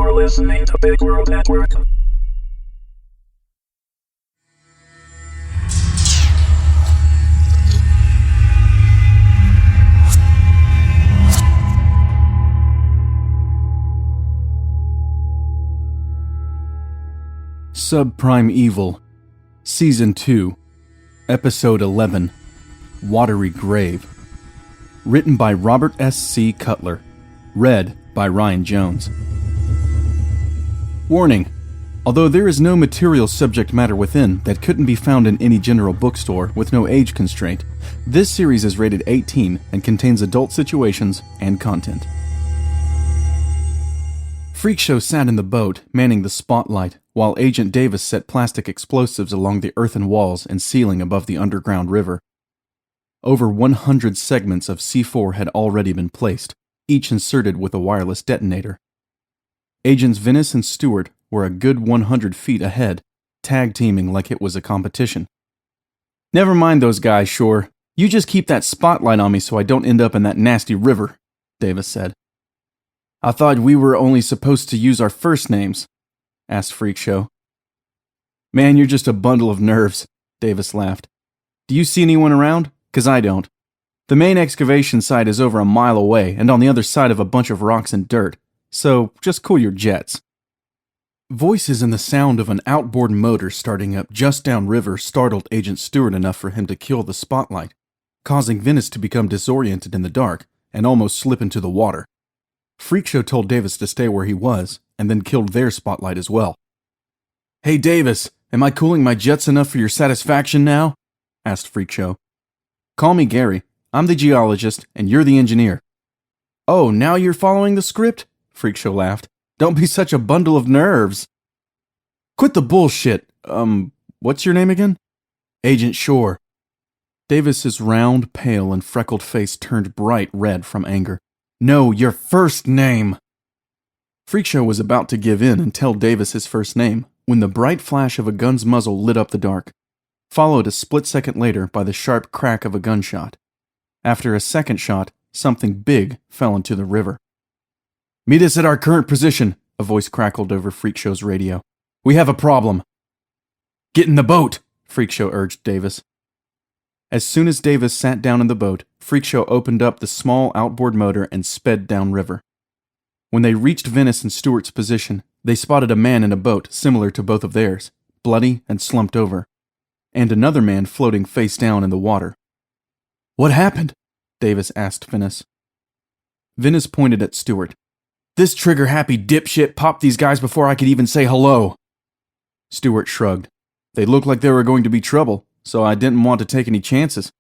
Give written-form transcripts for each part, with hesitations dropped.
You're listening to Big World Network. Subprimeval, Season 2, Episode 11, Watery Grave. Written by Robert S. C. Cutler. Read by Ryan Jones. Warning: although there is no material subject matter within that couldn't be found in any general bookstore with no age constraint, this series is rated 18 and contains adult situations and content. Freakshow sat in the boat, manning the spotlight, while Agent Davis set plastic explosives along the earthen walls and ceiling above the underground river. Over 100 segments of C4 had already been placed, each inserted with a wireless detonator. Agents Venice and Stewart were a good 100 feet ahead, tag-teaming like it was a competition. "Never mind those guys, Shore. You just keep that spotlight on me so I don't end up in that nasty river," Davis said. "I thought we were only supposed to use our first names," asked Freakshow. "Man, you're just a bundle of nerves," Davis laughed. "Do you see anyone around? 'Cause I don't. The main excavation site is over a mile away and on the other side of a bunch of rocks and dirt, so just cool your jets." Voices and the sound of an outboard motor starting up just downriver startled Agent Stewart enough for him to kill the spotlight, causing Venice to become disoriented in the dark and almost slip into the water. Freakshow told Davis to stay where he was, and then killed their spotlight as well. "Hey Davis, am I cooling my jets enough for your satisfaction now?" asked Freakshow. "Call me Gary. I'm the geologist, and you're the engineer." "Oh, now you're following the script?" Freakshow laughed. "Don't be such a bundle of nerves." "Quit the bullshit. What's your name again?" "Agent Shore." Davis's round, pale, and freckled face turned bright red from anger. "No, your first name!" Freakshow was about to give in and tell Davis his first name when the bright flash of a gun's muzzle lit up the dark, followed a split second later by the sharp crack of a gunshot. After a second shot, something big fell into the river. "Meet us at our current position," a voice crackled over Freakshow's radio. "We have a problem." "Get in the boat," Freakshow urged Davis. As soon as Davis sat down in the boat, Freakshow opened up the small outboard motor and sped downriver. When they reached Venice and Stewart's position, they spotted a man in a boat similar to both of theirs, bloody and slumped over, and another man floating face down in the water. "What happened?" Davis asked Venice. Venice pointed at Stewart. "This trigger-happy dipshit popped these guys before I could even say hello." Stewart shrugged. "They looked like they were going to be trouble, so I didn't want to take any chances."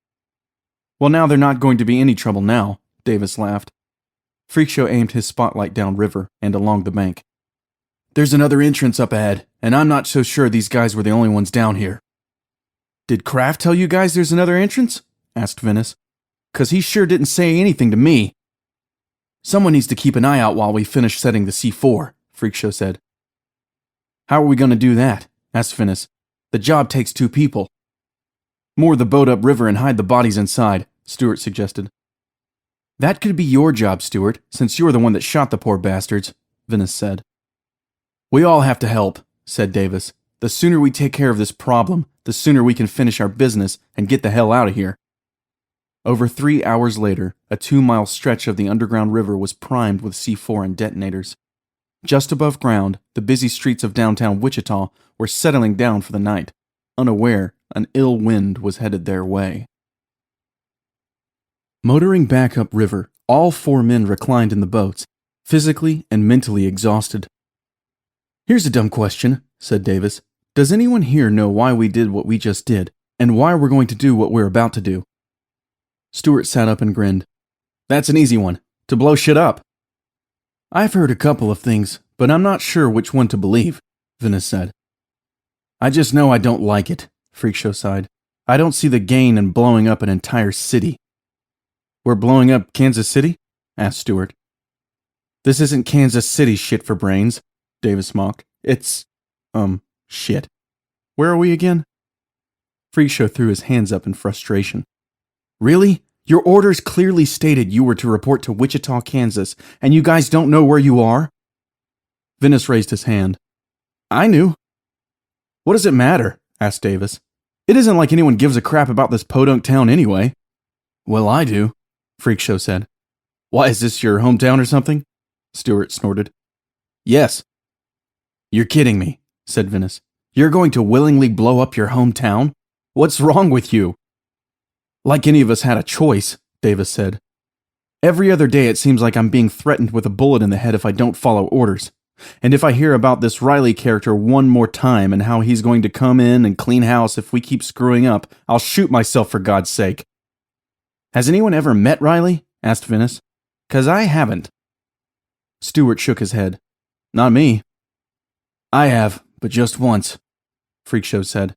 "Well, now they're not going to be any trouble now," Davis laughed. Freakshow aimed his spotlight downriver and along the bank. "There's another entrance up ahead, and I'm not so sure these guys were the only ones down here." "Did Kraft tell you guys there's another entrance?" asked Venice. "'Cause he sure didn't say anything to me." "Someone needs to keep an eye out while we finish setting the C4, Freakshow said. "How are we going to do that?" asked Venice. "The job takes 2 people." "Moor the boat upriver and hide the bodies inside," Stewart suggested. "That could be your job, Stewart, since you're the one that shot the poor bastards," Venice said. "We all have to help," said Davis. "The sooner we take care of this problem, the sooner we can finish our business and get the hell out of here." Over 3 hours later, a 2-mile stretch of the underground river was primed with C4 and detonators. Just above ground, the busy streets of downtown Wichita were settling down for the night, unaware an ill wind was headed their way. Motoring back upriver, all 4 men reclined in the boats, physically and mentally exhausted. "Here's a dumb question," said Davis. "Does anyone here know why we did what we just did, and why we're going to do what we're about to do?" Stewart sat up and grinned. "That's an easy one. To blow shit up." "I've heard a couple of things, but I'm not sure which one to believe," Venice said. "I just know I don't like it," Freakshow sighed. "I don't see the gain in blowing up an entire city." "We're blowing up Kansas City?" asked Stewart. "This isn't Kansas City, shit for brains," Davis mocked. "It's, shit. Where are we again?" Freakshow threw his hands up in frustration. "Really? Your orders clearly stated you were to report to Wichita, Kansas, and you guys don't know where you are?" Venice raised his hand. I knew. What does it matter? Asked Davis. It isn't like anyone gives a crap about this podunk town anyway. Well, I do, Freakshow said. Why, is this your hometown or something? Stewart snorted. Yes. You're kidding me, said Venice. You're going to willingly blow up your hometown? What's wrong with you? Like any of us had a choice, Davis said. Every other day it seems like I'm being threatened with a bullet in the head if I don't follow orders. And if I hear about this Riley character one more time and how he's going to come in and clean house if we keep screwing up, I'll shoot myself for God's sake. Has anyone ever met Riley? Asked Venice. 'Cause I haven't. Stewart shook his head. Not me. I have, but just once, Freakshow said.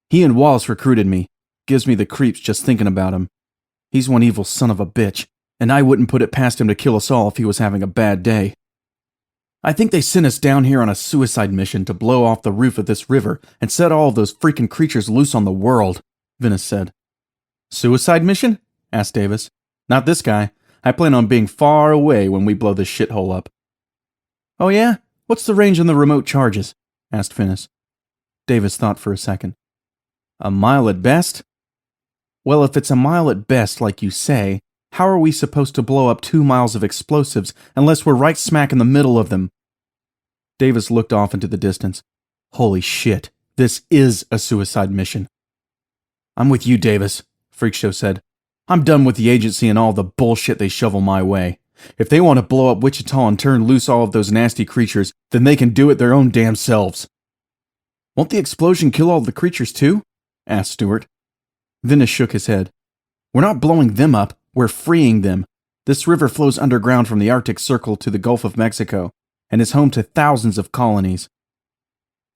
He and Wallace recruited me. Gives me the creeps just thinking about him. He's one evil son of a bitch, and I wouldn't put it past him to kill us all if he was having a bad day. I think they sent us down here on a suicide mission to blow off the roof of this river and set all of those freaking creatures loose on the world, Venice said. Suicide mission? Asked Davis. Not this guy. I plan on being far away when we blow this shithole up. Oh yeah? What's the range on the remote charges? Asked Venice. Davis thought for a second. A mile at best? Well, if it's a mile at best, like you say, how are we supposed to blow up 2 miles of explosives unless we're right smack in the middle of them? Davis looked off into the distance. Holy shit, this is a suicide mission. I'm with you, Davis, Freakshow said. I'm done with the agency and all the bullshit they shovel my way. If they want to blow up Wichita and turn loose all of those nasty creatures, then they can do it their own damn selves. Won't the explosion kill all the creatures too? Asked Stewart. Venice shook his head. We're not blowing them up, we're freeing them. This river flows underground from the Arctic Circle to the Gulf of Mexico, and is home to thousands of colonies.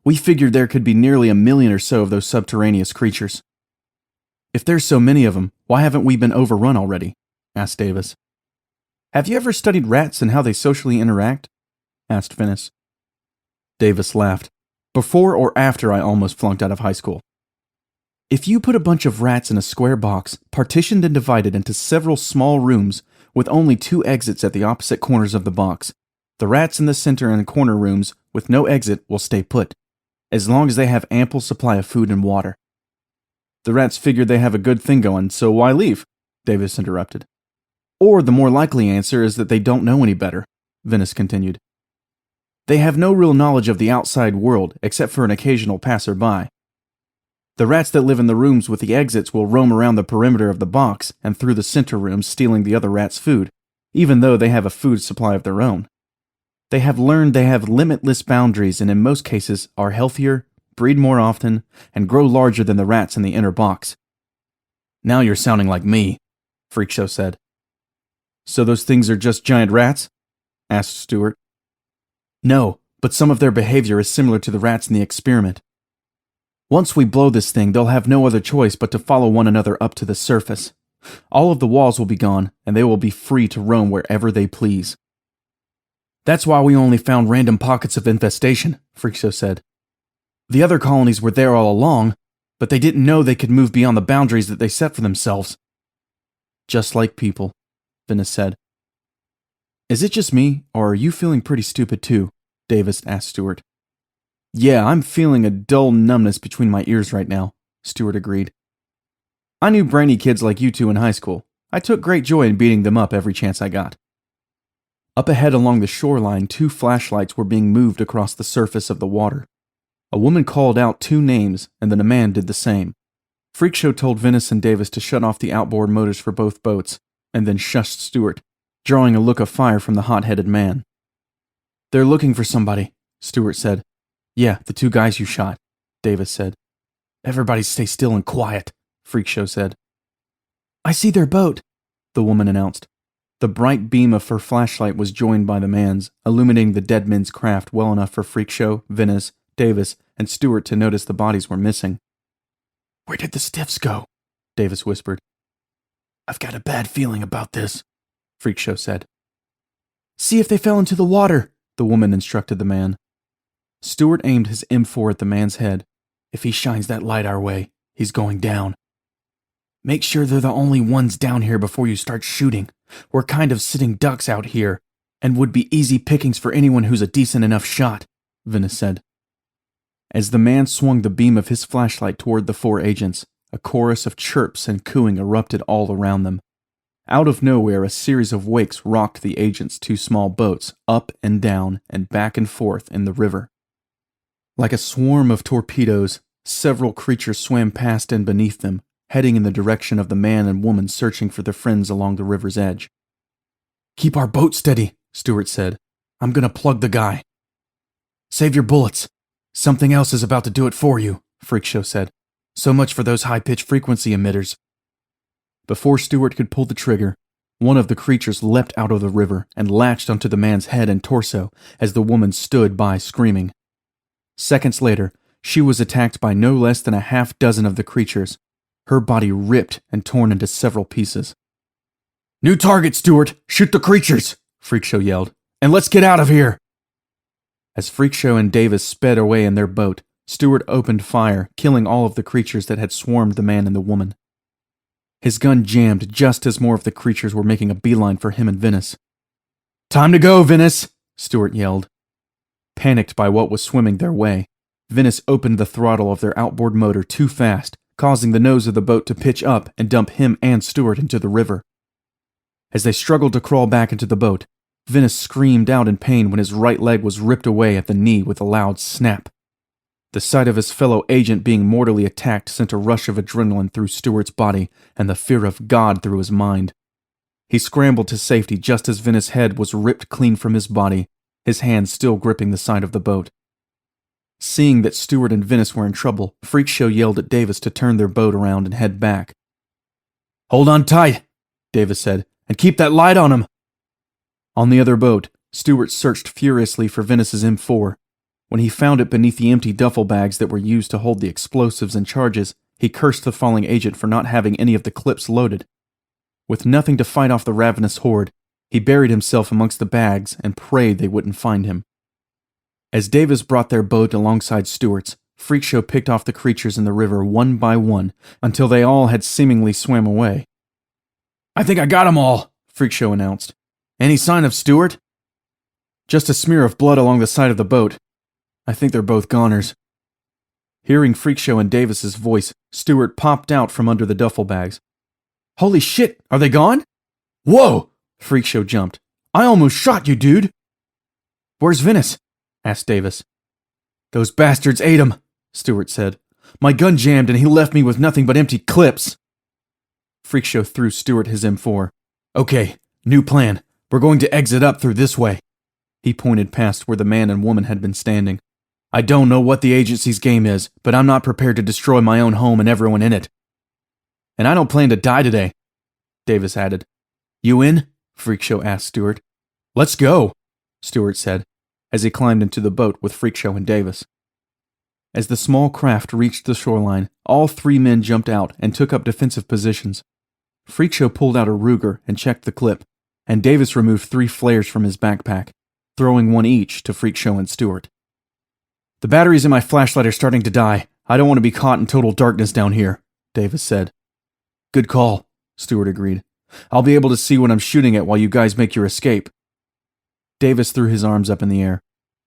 We figured there could be nearly 1 million or so of those subterraneous creatures. If there's so many of them, why haven't we been overrun already? Asked Davis. Have you ever studied rats and how they socially interact? Asked Venice. Davis laughed. Before or after I almost flunked out of high school. If you put a bunch of rats in a square box, partitioned and divided into several small rooms with only 2 exits at the opposite corners of the box, the rats in the center and corner rooms with no exit will stay put, as long as they have ample supply of food and water. The rats figured they have a good thing going, so why leave? Davis interrupted. Or the more likely answer is that they don't know any better, Venice continued. They have no real knowledge of the outside world except for an occasional passerby. The rats that live in the rooms with the exits will roam around the perimeter of the box and through the center rooms stealing the other rats' food, even though they have a food supply of their own. They have learned they have limitless boundaries and in most cases are healthier, breed more often, and grow larger than the rats in the inner box. Now you're sounding like me, Freakshow said. So those things are just giant rats? Asked Stewart. No, but some of their behavior is similar to the rats in the experiment. Once we blow this thing, they'll have no other choice but to follow one another up to the surface. All of the walls will be gone, and they will be free to roam wherever they please. That's why we only found random pockets of infestation, Freakshow said. The other colonies were there all along, but they didn't know they could move beyond the boundaries that they set for themselves. Just like people, Venice said. Is it just me, or are you feeling pretty stupid too? Davis asked Stewart. Yeah, I'm feeling a dull numbness between my ears right now, Stewart agreed. I knew brainy kids like you two in high school. I took great joy in beating them up every chance I got. Up ahead along the shoreline, 2 flashlights were being moved across the surface of the water. A woman called out 2 names, and then a man did the same. Freakshow told Venice and Davis to shut off the outboard motors for both boats, and then shushed Stewart, drawing a look of fire from the hot-headed man. They're looking for somebody, Stewart said. Yeah, the 2 guys you shot, Davis said. Everybody stay still and quiet, Freakshow said. I see their boat, the woman announced. The bright beam of her flashlight was joined by the man's, illuminating the dead men's craft well enough for Freakshow, Venice, Davis, and Stewart to notice the bodies were missing. Where did the stiffs go? Davis whispered. I've got a bad feeling about this, Freakshow said. See if they fell into the water, the woman instructed the man. Stewart aimed his M4 at the man's head. If he shines that light our way, he's going down. Make sure they're the only ones down here before you start shooting. We're kind of sitting ducks out here. And would be easy pickings for anyone who's a decent enough shot, Venus said. As the man swung the beam of his flashlight toward the 4 agents, a chorus of chirps and cooing erupted all around them. Out of nowhere, a series of wakes rocked the agents' 2 small boats up and down and back and forth in the river. Like a swarm of torpedoes, several creatures swam past and beneath them, heading in the direction of the man and woman searching for their friends along the river's edge. "Keep our boat steady," Stewart said. "I'm gonna plug the guy." "Save your bullets. Something else is about to do it for you," Freakshow said. "So much for those high-pitched frequency emitters." Before Stewart could pull the trigger, one of the creatures leapt out of the river and latched onto the man's head and torso as the woman stood by screaming. Seconds later, she was attacked by no less than a half-dozen of the creatures, her body ripped and torn into several pieces. "New target, Stewart! Shoot the creatures!" Freakshow yelled. "And let's get out of here!" As Freakshow and Davis sped away in their boat, Stewart opened fire, killing all of the creatures that had swarmed the man and the woman. His gun jammed just as more of the creatures were making a beeline for him and Venus. "Time to go, Venus!" Stewart yelled. Panicked by what was swimming their way, Venus opened the throttle of their outboard motor too fast, causing the nose of the boat to pitch up and dump him and Stewart into the river. As they struggled to crawl back into the boat, Venus screamed out in pain when his right leg was ripped away at the knee with a loud snap. The sight of his fellow agent being mortally attacked sent a rush of adrenaline through Stewart's body and the fear of God through his mind. He scrambled to safety just as Venus' head was ripped clean from his body, his hands still gripping the side of the boat. Seeing that Stewart and Venus were in trouble, Freakshow yelled at Davis to turn their boat around and head back. "Hold on tight," Davis said, "and keep that light on him." On the other boat, Stewart searched furiously for Venus's M4. When he found it beneath the empty duffel bags that were used to hold the explosives and charges, he cursed the falling agent for not having any of the clips loaded. With nothing to fight off the ravenous horde, he buried himself amongst the bags and prayed they wouldn't find him. As Davis brought their boat alongside Stewart's, Freakshow picked off the creatures in the river one by one until they all had seemingly swam away. "I think I got 'em all," Freakshow announced. "Any sign of Stewart?" "Just a smear of blood along the side of the boat. I think they're both goners." Hearing Freakshow and Davis's voice, Stewart popped out from under the duffel bags. "Holy shit, are they gone?" "Whoa!" Freakshow jumped. "I almost shot you, dude!" "Where's Venus?" asked Davis. "Those bastards ate him," Stewart said. "My gun jammed and he left me with nothing but empty clips." Freakshow threw Stewart his M4. "Okay, new plan. We're going to exit up through this way." He pointed past where the man and woman had been standing. "I don't know what the agency's game is, but I'm not prepared to destroy my own home and everyone in it." "And I don't plan to die today," Davis added. "You in?" Freakshow asked Stewart. "Let's go," Stewart said, as he climbed into the boat with Freakshow and Davis. As the small craft reached the shoreline, all 3 men jumped out and took up defensive positions. Freakshow pulled out a Ruger and checked the clip, and Davis removed 3 flares from his backpack, throwing one each to Freakshow and Stewart. "The batteries in my flashlight are starting to die. I don't want to be caught in total darkness down here," Davis said. "Good call," Stewart agreed. "I'll be able to see what I'm shooting at while you guys make your escape." Davis threw his arms up in the air.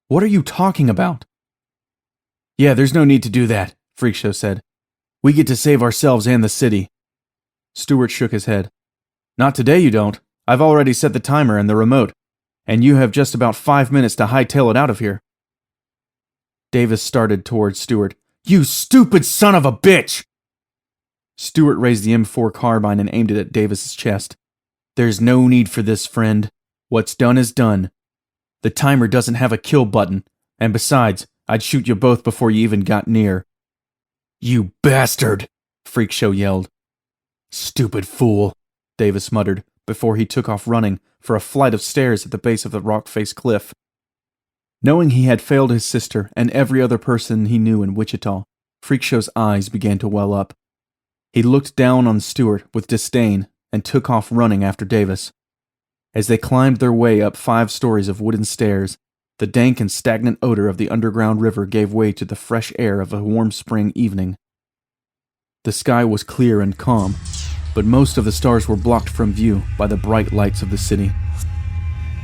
"What are you talking about?" "Yeah, there's no need to do that," Freakshow said. "We get to save ourselves and the city." Stewart shook his head. "Not today you don't. I've already set the timer and the remote, and you have just about 5 minutes to hightail it out of here." Davis started towards Stewart. "You stupid son of a bitch!" Stewart raised the M4 carbine and aimed it at Davis's chest. "There's no need for this, friend. What's done is done. The timer doesn't have a kill button, and besides, I'd shoot you both before you even got near." "You bastard!" Freakshow yelled. "Stupid fool," Davis muttered before he took off running for a flight of stairs at the base of the rock-faced cliff. Knowing he had failed his sister and every other person he knew in Wichita, Freakshow's eyes began to well up. He looked down on Stewart with disdain and took off running after Davis. As they climbed their way up 5 stories of wooden stairs, the dank and stagnant odor of the underground river gave way to the fresh air of a warm spring evening. The sky was clear and calm, but most of the stars were blocked from view by the bright lights of the city.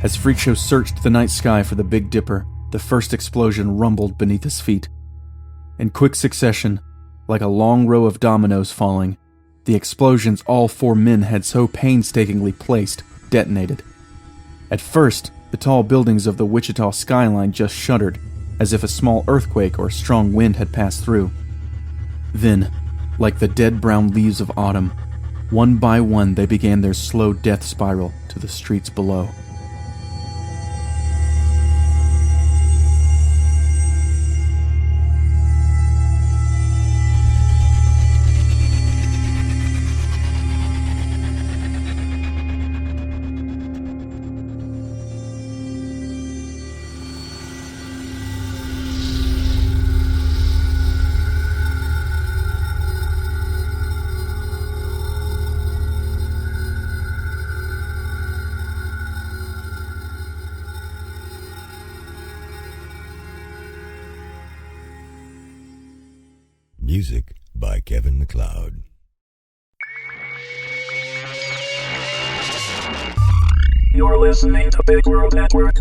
As Freakshow searched the night sky for the Big Dipper, the first explosion rumbled beneath his feet. In quick succession, like a long row of dominoes falling, the explosions all 4 men had so painstakingly placed detonated. At first, the tall buildings of the Wichita skyline just shuddered, as if a small earthquake or strong wind had passed through. Then, like the dead brown leaves of autumn, one by one they began their slow death spiral to the streets below. Music by Kevin MacLeod. You're listening to Big World Network.